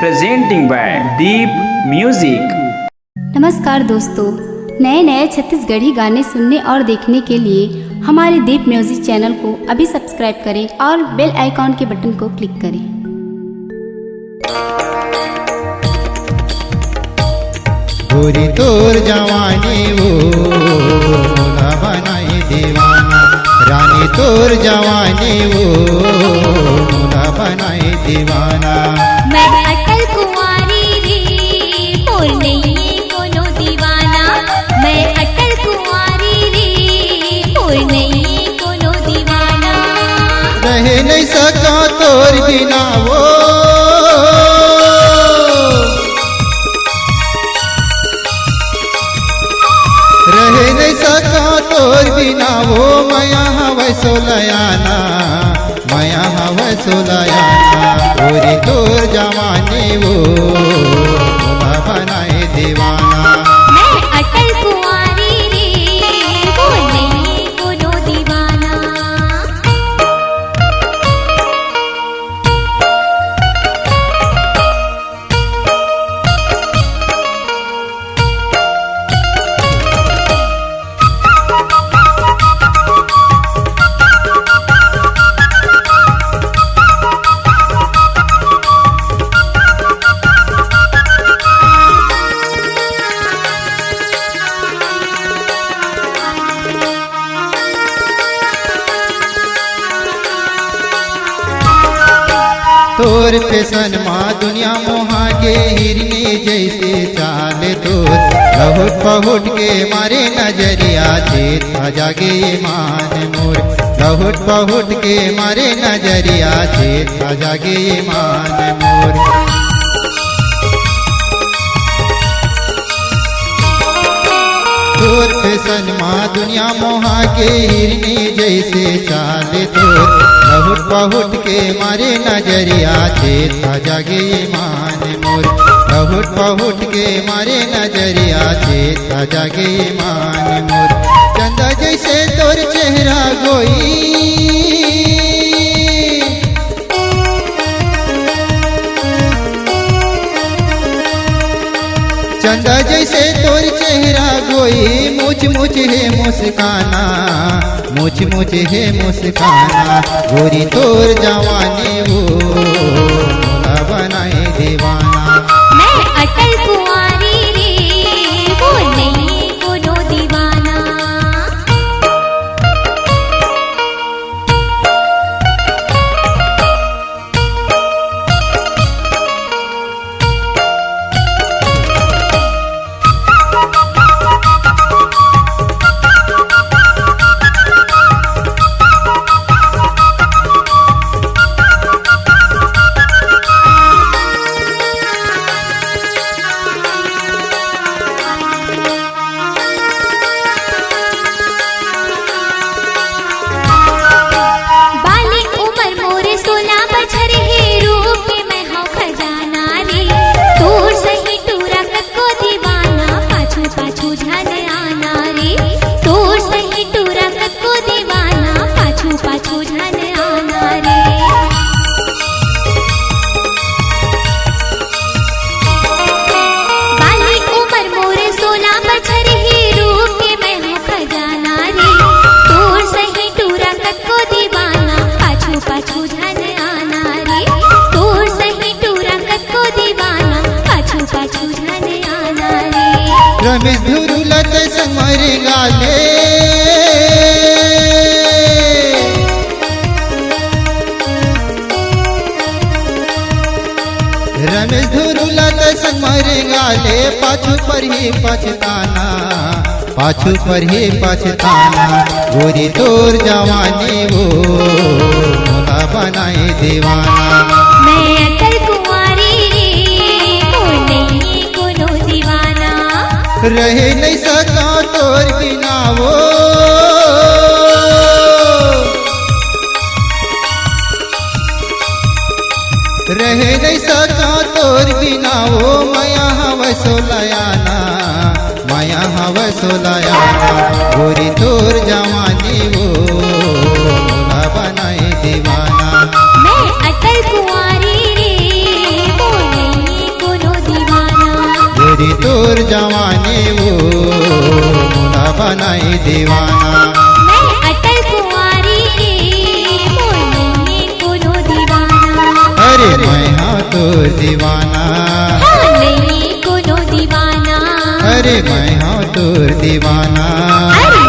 presenting by Deep Music। नमस्कार दोस्तों, नए नए छत्तीसगढ़ी गाने सुनने और देखने के लिए हमारे दीप म्यूजिक चैनल को अभी सब्सक्राइब करें और बेल आइकॉन के बटन को क्लिक करें। गोरी तोर जवानी वो मोला बनाई दीवाना, रानी तोर जवानी वो मोला बनाई दीवाना। मैं अटल कुंवारी रे बोल नहीं कोनो दीवाना, मैं अटल कुंवारी रे बोल नहीं कोनो दीवाना। रह नहीं सका तोर बिना वो, रह नहीं सका तोर बिना वो। माया हवै सोलयाना, माया हवै सोलयाना। गोरी तोर जवानी वो मोला बनाए दीवाना। मैं अटल कुंवारी रे बोल नहीं कोनो दीवाना। तोर पेशन माँ दुनिया मोहा के हिरनी जैसे चाल तोर। लहुट पहुट के मारे नजरिया चेत जागे मान मोर। लहुट पहुट के मारे नजरिया चेत जागे मान मोर। तोर पेशन माँ दुनिया मोहा के हिरनी जैसे चाल तोर। लहुट पहुट के मारे नजरिया चेत जागे मान मोर। लहुट पहुट के मारे नजरिया चेत जागे मान मोर। चंदा जैसे तोर चेहरा गोई, चंदा जैसे तोर चेहरा गोई। मुझ मुझ है मुस्काना, मुझ मुझ है मुस्काना। गोरी तोर जवानी वो मोला बनाए दीवाना। मैं अटल कुंवारी रे बोल नहीं कोनो दीवाना। रमेश धुरुलत संवर गाले, रमेश धुरुलत संवर गाले। पाछू पर ही पछताना, पाछू पर ही पछताना। गोरी तोर जवानी वो मोला बनाए दीवाना। मैं अटल कुंवारी रे बोल नहीं कोनो दीवाना। रह नहीं सका तोर बिना वो, रह नहीं सका तोर बिना वो। माया हवै सोलयाना, माया हवै सोलयाना। गोरी तोर जवानी वो मोला बनाए दीवाना। मैं अटल कुंवारी रे बोल नहीं देखी तोर जवानी वो मोला बनाई दीवाना। मैं अटल कुंवारी रे मोर नहीं कोनो दीवाना। अरे मैं हाँ तोर दीवाना, हाँ नहीं कोनो दीवाना। अरे मैं हाँ तोर दीवाना। अरे